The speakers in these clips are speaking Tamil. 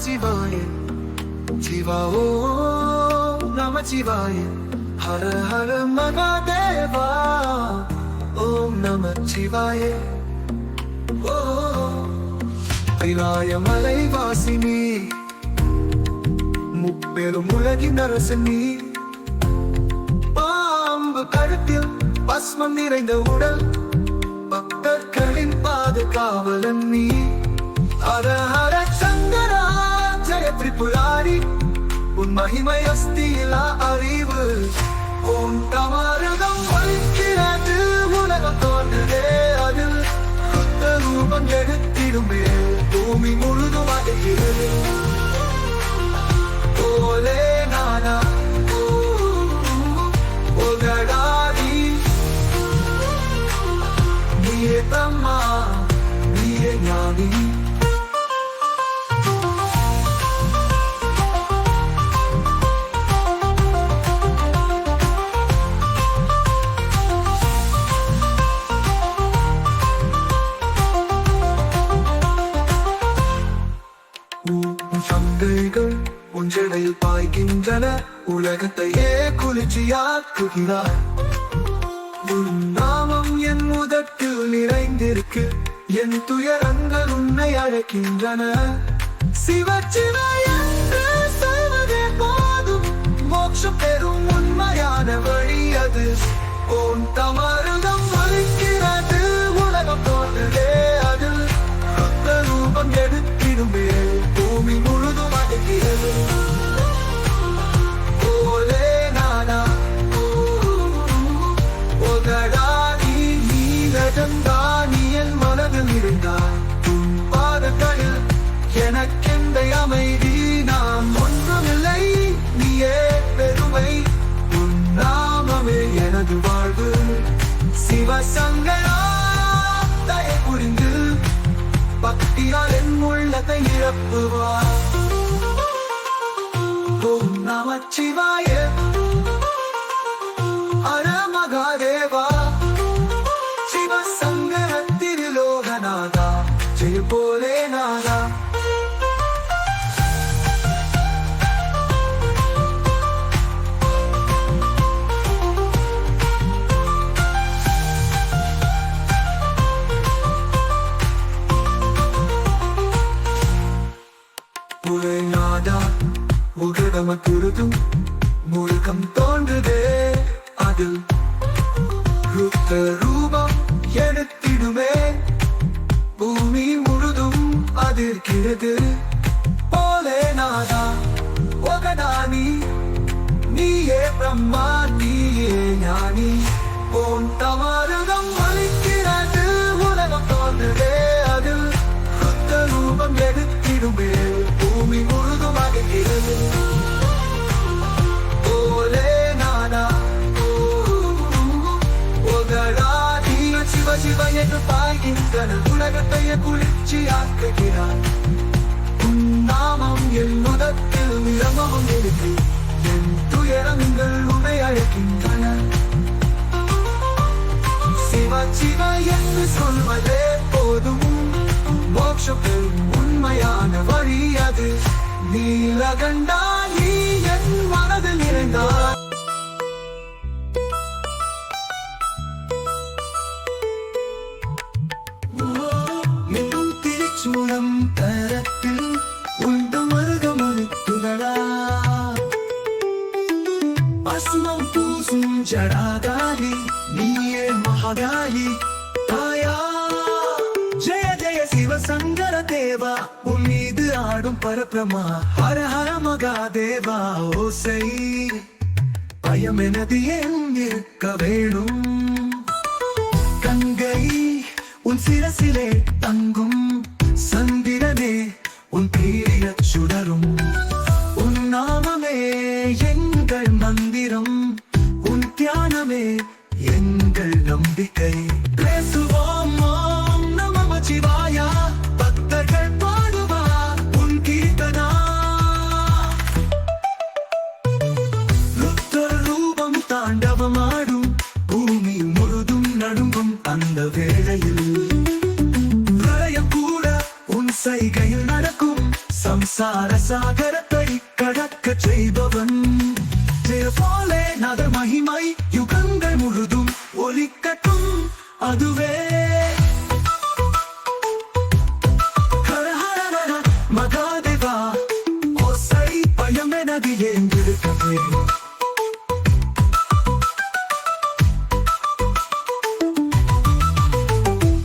சிவாய சிவா ஓம் நம சிவாய ஹர ஹர மகாதேவா ஓம் நம சிவாய கைலாய மலைவாசினி முப்பெரும் உலகின் அரசனி பாம்பு கழுத்தில் பஸ்மம் நிறைந்த உடல் பக்தர்களின் பாதுகாவலன் நீ ஹர ஹர சங்கரா ஜெய திரிபுராரி உன் மகிமை அஸ்தியிலா அறிவு உன் தமரகம் வலிக்கிறது உலகம் தோன்றுதே அதில் சுத்த ரூபம் எடுத்திடுமே பூமி முழுதும் அடைகிறது ஓலே நானா ஓகடாதி நீயே தம்மா நீயே ஞானி சங்கைகள் உஞ்சடையில் பாய்கின்றன உலகத்தையே குளிர்ச்சியாக்குகிறார் உன் நாமம் என் முதட்டில் நிறைந்திருக்கு என் துயரங்கள் உன்னை அழைக்கின்றன சிவச்சிவ என்று சொல்வதே போதும் மோட்சம் பெறும் உண்மையான வழி அது உன் தமருதம் வலிக்கிறது உலகம் தோன்றுதே அதில் சுத்த ரூபம் எடுத்திடுமே பூமி முழுதும் அடைகிறது ஓலே நானா ஓகடாதி நீலகந்தானி என் மனதில் இருந்தாய் உன் பாதங்களில் எனக்கெந்த அமைதி நாம் ஒன்றுமில்லை நீயே பெருமை உன் நாமமே எனது வாழ்வு சிவசங்கரா தயை புரிந்து பக்தியால் என் உள்ளத்தை நிரப்புவார் ஓம் நம சிவாய ஹர மகாதேவா சிவசங்கர திருலோகநாதா ஜெய போலே நாதா புலைநாதா உகடம குருதும் முருகம் தோன்றுதே அதில் ருத்த ரூபம் எடுத்திடுமே பூமி முழுதும் அதிர்கிறது போலே நாதா ஒகடானி நீயே பிரம்மா நீயே ஞானி உன் தமருகம் வலிக்கிறது உலகம் தோன்றுதே அதில் ருத்த ரூபம் எடுத்திடுமே பூமி முழுதும் அடைகிறது ஓலே நானா ஓகடாதி சிவ சிவ என்று பாய்கின்றன உலகத்தையே குளிர்ச்சியாக்குகிறார் உன் நாமம் என் முதத்தில் நிரம்பவும் இருக்கு என் துயரங்கள் உன்னை அழைக்கின்றன சிவ சிவ என்று சொல்வதே போதும் மோட்சம் பெறும் உண்மையான வழி அது நீலகண்டா நீ என் மனதில் நிறைந்தார் மிகவும் திருச்சூடம் தரத்தில் உண்டு மருகமருத்துகளா பஸ்மம் பூசும் ஜடாகாரி நீயே மகாகாரி தாயா ஜெய ஜெய சிவசங்கர தேவா உன் மீது ஆடும் பரபிரமா ஹர ஹர மகாதேவா ஓசை பயம் எனது ஏன் இருக்க வேணும் கங்கை உன் சிரசிலே தங்கும் சந்திரனே உன் பீரிய சுடரும் உன் நாமமே எங்கள் மந்திரம் உன் தியானமே எங்கள் நம்பிக்கை பேசுவோம் ஓம் நம சிவாயா பக்தர்கள் பாடுவா உன் கீர்த்தனா ருத்ர ரூபம் தாண்டவமாடும் பூமி முழுதும் நடுங்கும் அந்த வேளையில் பிரளயம் கூட உன் சைகையில் நடக்கும் சம்சார மகிமை யுகங்கள் முழுதும் ஒலிக்கட்டும் அதுவே ஹர ஹர ஹர மகாதேவா ஓசை பயமெனது ஏந்திருக்கவே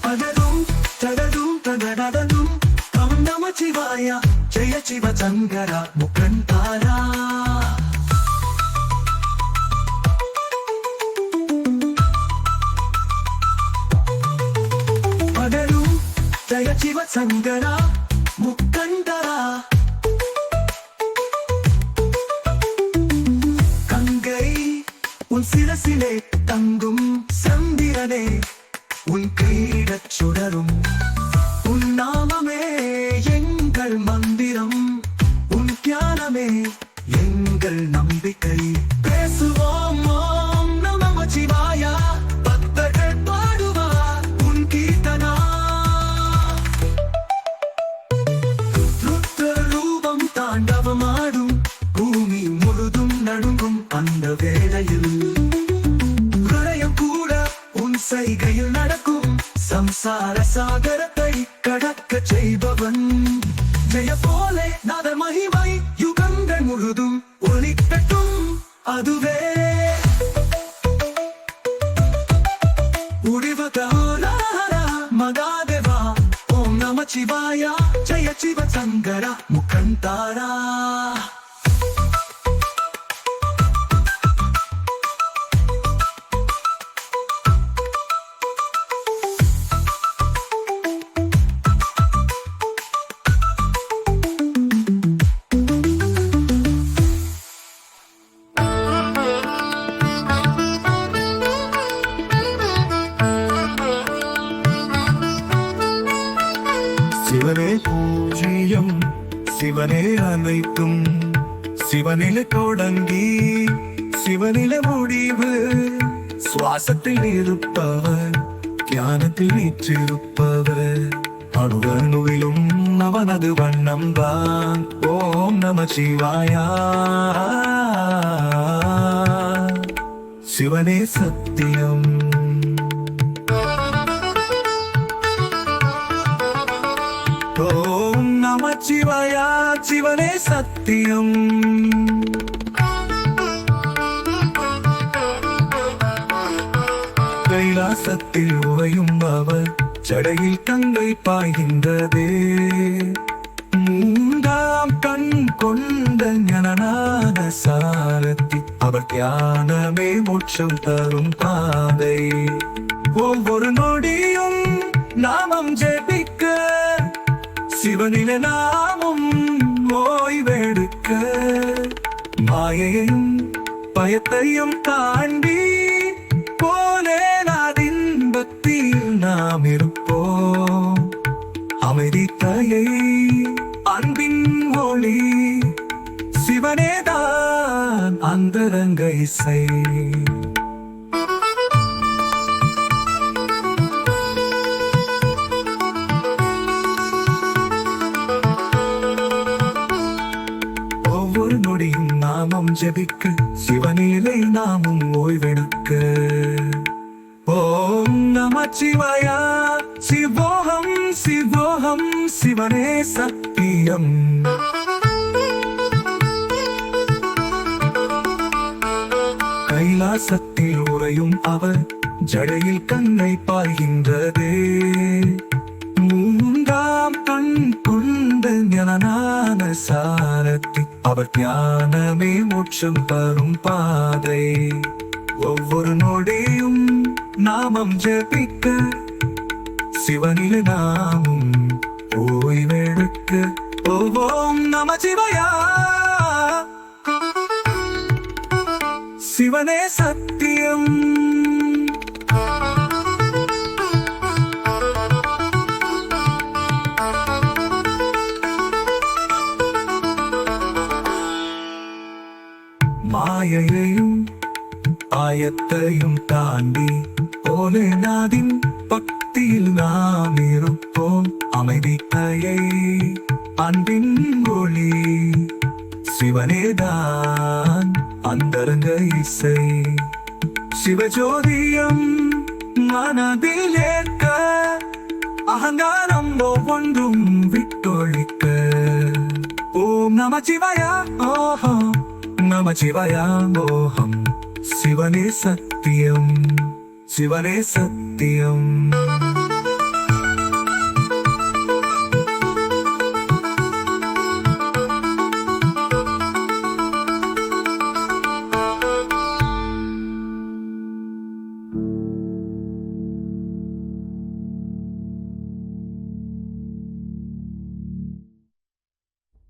பதரும் தடரும் தடடடும் தம் நமச்சிவாய ஜெய சிவ சங்கர முக்கந்தாரா ஜய சிவ சங்கரா முக்கந்தரா கங்கை உன் சிரசிலே தங்கும் சந்திரனே உன் கையிடச் சுடரும் உன் நாமமே எங்கள் மந்திரம் உன் தியானமே எங்கள் நம்பிக்கை பேசுவோம் ஓம் நம சிவாயா பக்தர்கள் பாடுவார் உன் கீர்த்தனா தாண்டவமாடும் பூமி முழுதும் நடுங்கும் அந்த வேளையில் பிரளயம் கூட உன் செய்கையில் நடக்கும் சம்சார சாகரத்தை கடக்க செய்பவன் ஜெய போலே நாத மகிமை யுகங்கள் முழுதும் ஒலிக்கட்டும் அதுவே மகாதேவா ஓம் நம சிவாய ஜெய சிவ சங்கர முக்கந்தாரா சிவனே பூஜ்யம் சிவனே அனைத்தும் சிவனில தொடங்கி சிவனில முடிவு சுவாசத்தில் இருப்பவர் ஞானத்தில் வீற்றிருப்பவர் அணுவணுவிலும் அவனது வண்ணம் தான் ஓம் நம சிவாயா சிவனே சத்தியம் ஓம் நம சிவாயா சிவனே சத்தியம் கைலாசத்தில் உறையும் அவர் ஜடையில் கங்கை பாய்கின்றதே மூன்றாம் கண் கொண்ட ஞானநாத சாரதி அவர் தியானமே மோட்சம் தரும் பாதை ஒவ்வொரு நொடியும் நாமம் ஜெபிக்க சிவனில நாமும் ஓய்வெடுக்க மாயையும் பயத்தையும் தாண்டி போலே நாதின்பத்தில் நாம் இருப்போம் அமைதி தயை அன்பின் ஒளி சிவனேதான் அந்தரங்க இசை ஒவ்வொரு நொடியும் நாமம் ஜெபிக்க சிவனிலை நாமும் ஓய்வெடுக்க ஓம் நம சிவாயா சிவோகம் சிவோகம் சிவனே சத்தியம் கைலாசத்தில் உறையும் அவர் ஜடையில் கண்ணை பாய்கின்றதே மூன்றாம் கண் கொண்ட ஞானநாத சாரதி அவர் ஞானமே மோட்சம் தரும் பாதை ஒவ்வொரு நொடியும் நாமம் ஜெபிக்க சிவனில் நாமும் ஓய்வெடுக்க ஓம் நம சிவாயா சிவனே சத்தியம் மாயையையும் ஆயத்தையும் தாண்டி ஓலேநாதின் பக்தியில் நாம் இருப்போம் அமைதியை அன்பின் ஒளி சிவனேதான் அந்தரங்க இசை சிவஜோதியம் மனதில் ஏற்க அகங்காரம் ஒவ்வொன்றும் விட்டொழிக்க ஓம் நமச்சிவாய ஓஹம் நமச்சிவாய ஓஹம் சிவனே சத்தியம் சிவனே சத்தியம்